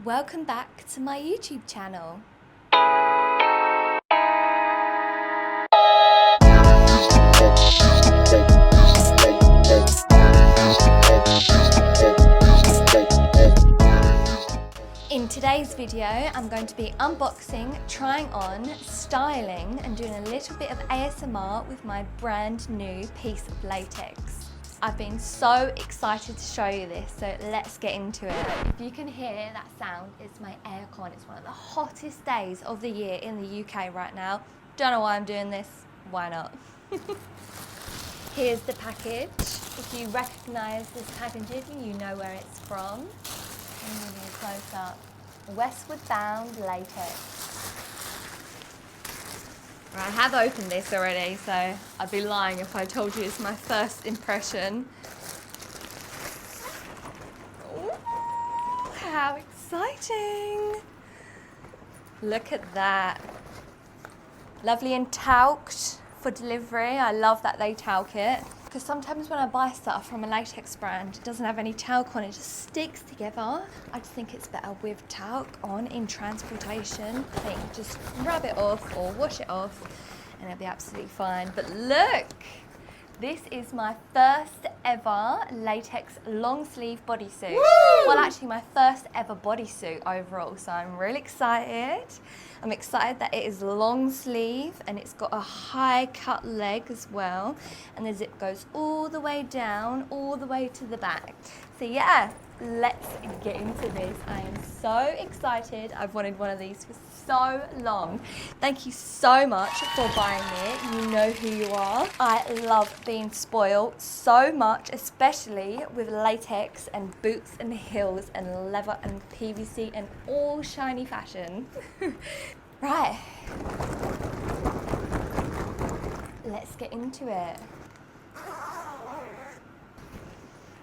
Welcome back to my YouTube channel. In today's video, I'm going to be unboxing, trying on, styling, and doing a little bit of ASMR with my brand new piece of latex. I've been so excited to show you this, so let's get into it. If you can hear that sound, it's my aircon. It's one of the hottest days of the year in the UK right now. Don't know why I'm doing this, why not? Here's the package. If you recognise this packaging, you know where it's from. I'm moving close up. Westward bound latex. Right, I have opened this already, so I'd be lying if I told you it's my first impression. Ooh, how exciting! Look at that. Lovely and talked for delivery. I love that they talc it. Because sometimes when I buy stuff from a latex brand, it doesn't have any talc on it, just sticks together. I just think it's better with talc on in transportation. I think just rub it off or wash it off and it'll be absolutely fine. But look, this is my first ever latex long sleeve bodysuit. Well, actually my first ever bodysuit overall, so I'm really excited. I'm excited that it is long sleeve and it's got a high cut leg as well. And the zip goes all the way down, all the way to the back. So yeah, let's get into this. I am so excited. I've wanted one of these for so long. Thank you so much for buying it. You know who you are. I love being spoiled so much, especially with latex and boots and heels and leather and PVC and all shiny fashion. Right, let's get into it.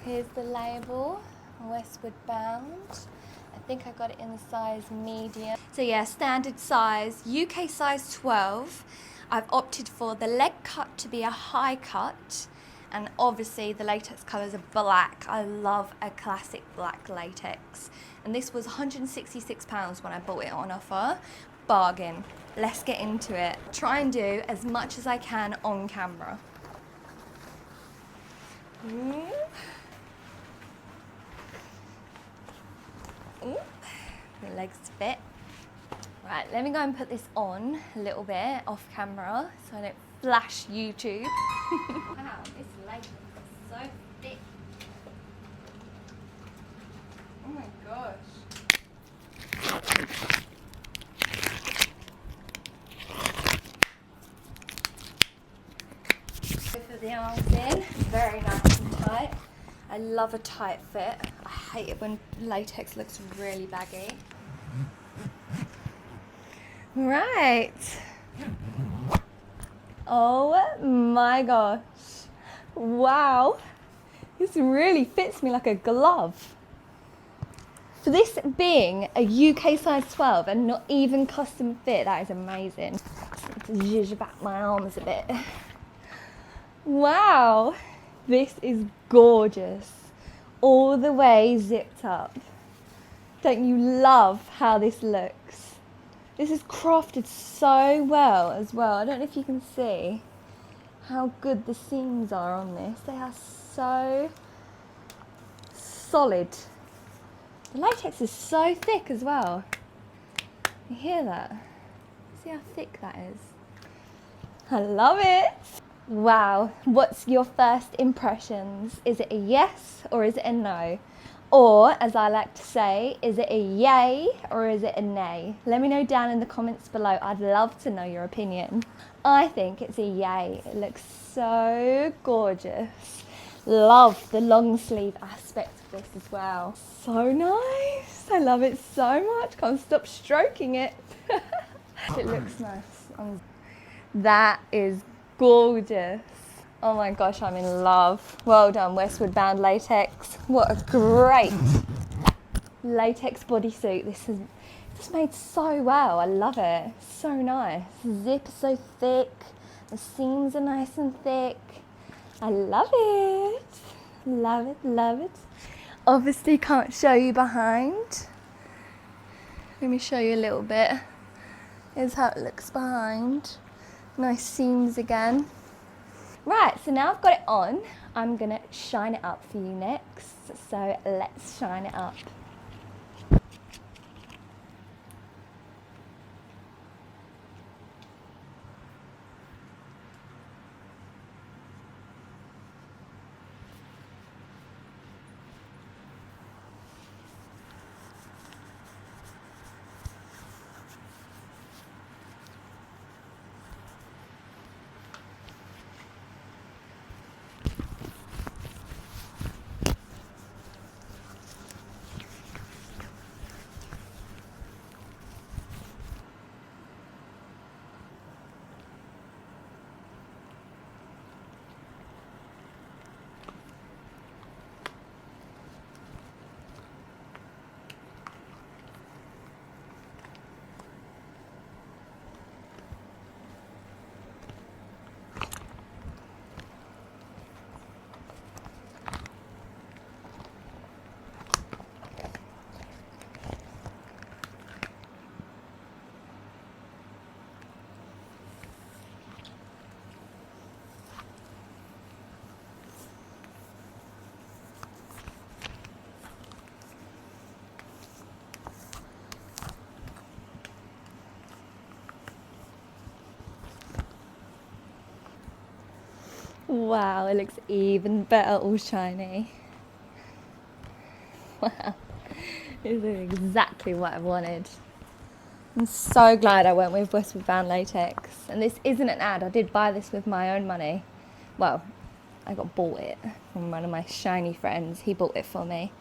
Here's the label, Westward bound. I think I got it in the size medium. So yeah, standard size, UK size 12. I've opted for the leg cut to be a high cut. And obviously the latex colours are black. I love a classic black latex. And this was £166 when I bought it on offer. Bargain. Let's get into it. Try and do as much as I can on camera. Ooh. Ooh. The legs fit. Right, let me go and put this on a little bit off camera so I don't flash YouTube. Wow, this latex is so thick. Oh my gosh. Put the arms in, very nice and tight. I love a tight fit. I hate it when latex looks really baggy. Right. Oh my gosh. Wow. This really fits me like a glove. For this being a UK size 12 and not even custom fit, that is amazing. Just need to zhuzh back my arms a bit. Wow, this is gorgeous. All the way zipped up. Don't you love how this looks? This is crafted so well as well. I don't know if you can see how good the seams are on this. They are so solid. The latex is so thick as well. You hear that? See how thick that is? I love it. Wow, what's your first impressions? Is it a yes or is it a no? Or, as I like to say, is it a yay or is it a nay? Let me know down in the comments below. I'd love to know your opinion. I think it's a yay. It looks so gorgeous. Love the long sleeve aspect of this as well. So nice. I love it so much. Can't stop stroking it. It looks nice. That is gorgeous. Oh my gosh, I'm in love. Well done, Westward bound latex. What a great latex bodysuit. This is just made so well. I love it. So nice. Zip is so thick. The seams are nice and thick. I love it. Love it, love it. Obviously can't show you behind. Let me show you a little bit. Here's how it looks behind. Nice seams again. Right, so now I've got it on, I'm gonna shine it up for you next. So let's shine it up. Wow, it looks even better all shiny. Wow, this is exactly what I wanted. I'm so glad I went with Westward Bound Latex. And this isn't an ad, I did buy this with my own money. Well, I bought it from one of my shiny friends, he bought it for me.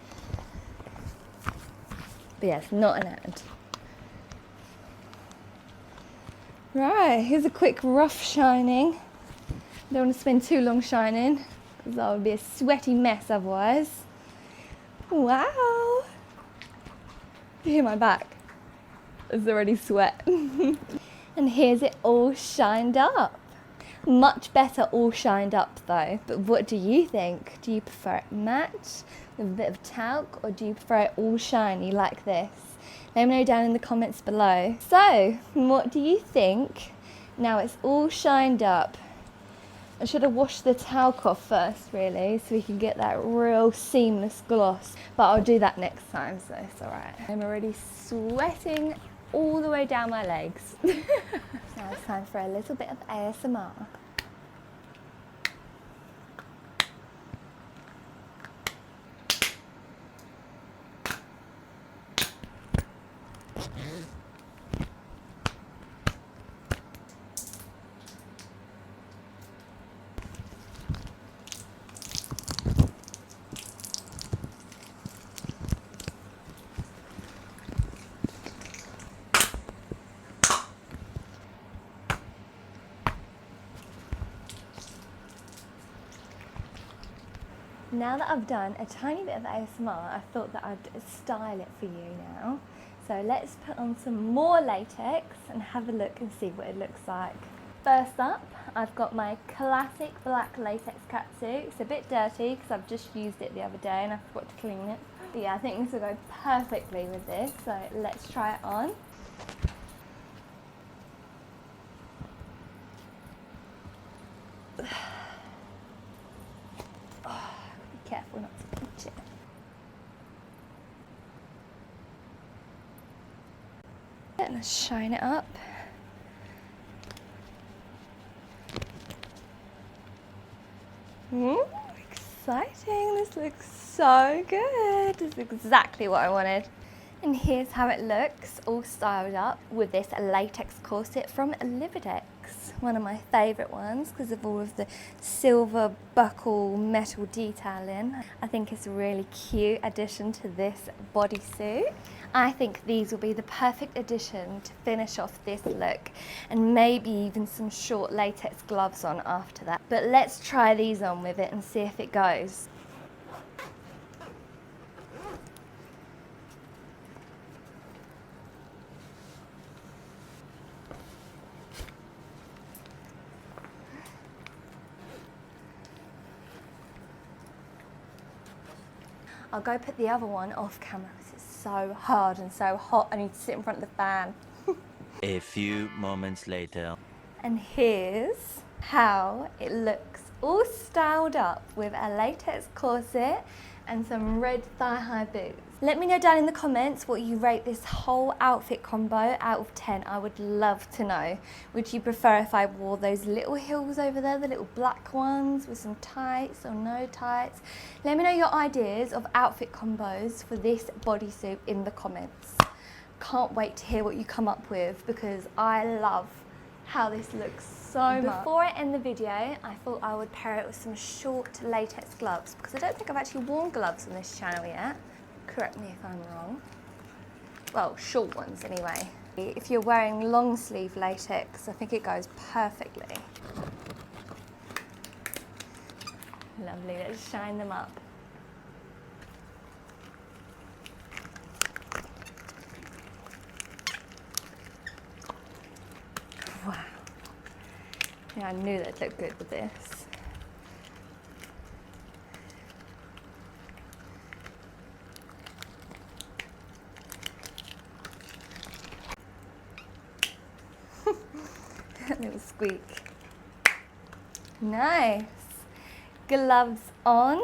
But yes, not an ad. Right, here's a quick rough shining. Don't want to spend too long shining because that would be a sweaty mess otherwise. Wow! You hear my back? It's already sweat. And here's it all shined up. Much better all shined up though. But what do you think? Do you prefer it matte with a bit of talc, or do you prefer it all shiny like this? Let me know down in the comments below. So, what do you think? Now it's all shined up. I should have washed the talc off first really, so we can get that real seamless gloss. But I'll do that next time, so it's alright. I'm already sweating all the way down my legs. Now it's time for a little bit of ASMR. Now that I've done a tiny bit of ASMR, I thought that I'd style it for you now. So let's put on some more latex and have a look and see what it looks like. First up, I've got my classic black latex catsuit. It's a bit dirty because I've just used it the other day and I forgot to clean it. But yeah, I think this will go perfectly with this, so let's try it on. Careful not to pinch it. And let's shine it up. Ooh, exciting, this looks so good. This is exactly what I wanted. And here's how it looks, all styled up with this latex corset from Libidex. One of my favourite ones because of all of the silver buckle metal detailing. I think it's a really cute addition to this bodysuit. I think these will be the perfect addition to finish off this look, and maybe even some short latex gloves on after that. But let's try these on with it and see if it goes. I'll go put the other one off camera because it's so hard and so hot. I need to sit in front of the fan. A few moments later. And here's how it looks, all styled up with a latex corset and some red thigh-high boots. Let me know down in the comments what you rate this whole outfit combo out of 10. I would love to know. Would you prefer if I wore those little heels over there, the little black ones with some tights or no tights? Let me know your ideas of outfit combos for this bodysuit in the comments. Can't wait to hear what you come up with because I love how this looks so much. Before I end the video, I thought I would pair it with some short latex gloves because I don't think I've actually worn gloves on this channel yet. Correct me if I'm wrong. Well, short ones anyway. If you're wearing long sleeve latex, I think it goes perfectly. Lovely, let's shine them up. Wow. Yeah, I knew they'd look good with this. Little squeak. Nice. Gloves on.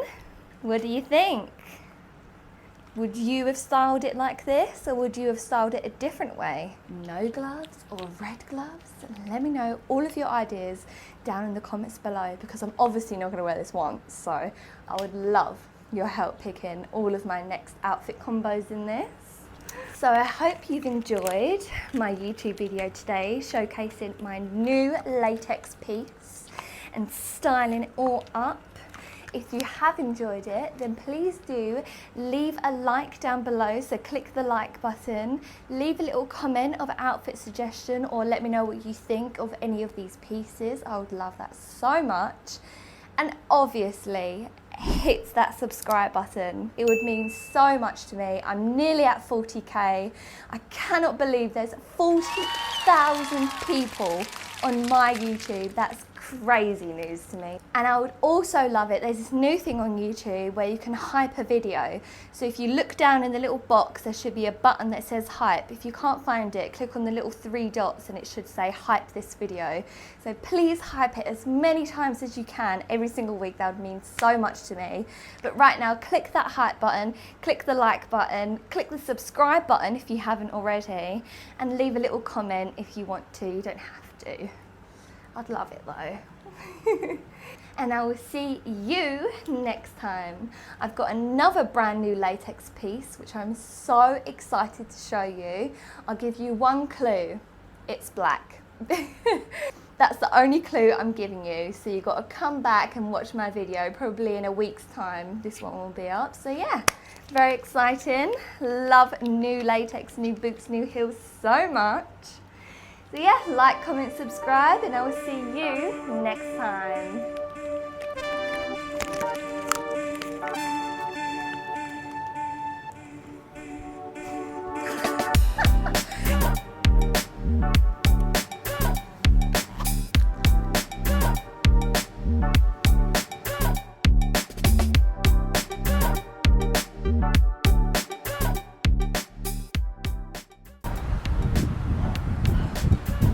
What do you think? Would you have styled it like this, or would you have styled it a different way? No gloves or red gloves? Let me know all of your ideas down in the comments below because I'm obviously not going to wear this once, so I would love your help picking all of my next outfit combos in this. So I hope you've enjoyed my YouTube video today showcasing my new latex piece and styling it all up. If you have enjoyed it, then please do leave a like down below. So click the like button, leave a little comment of outfit suggestion, or let me know what you think of any of these pieces. I would love that so much. And obviously, hit that subscribe button. It would mean so much to me. I'm nearly at 40k. I cannot believe there's 40,000 people on my YouTube. That's crazy news to me. And I would also love it, there's this new thing on YouTube where you can hype a video. So if you look down in the little box, there should be a button that says hype. If you can't find it, click on the little 3 dots and it should say hype this video. So please hype it as many times as you can every single week. That would mean so much to me. But right now, click that hype button, click the like button, click the subscribe button if you haven't already, and leave a little comment if you want to. You don't have to. I'd love it though. And I will see you next time. I've got another brand new latex piece which I'm so excited to show you. I'll give you one clue. It's black. That's the only clue I'm giving you. So you've got to come back and watch my video probably in a week's time. This one will be up. So yeah, very exciting. Love new latex, new boots, new heels so much. So yeah, like, comment, subscribe, and I will see you next time.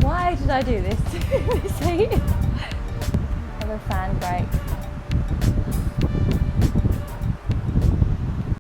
Why did I do this? This heat? Have a fan break.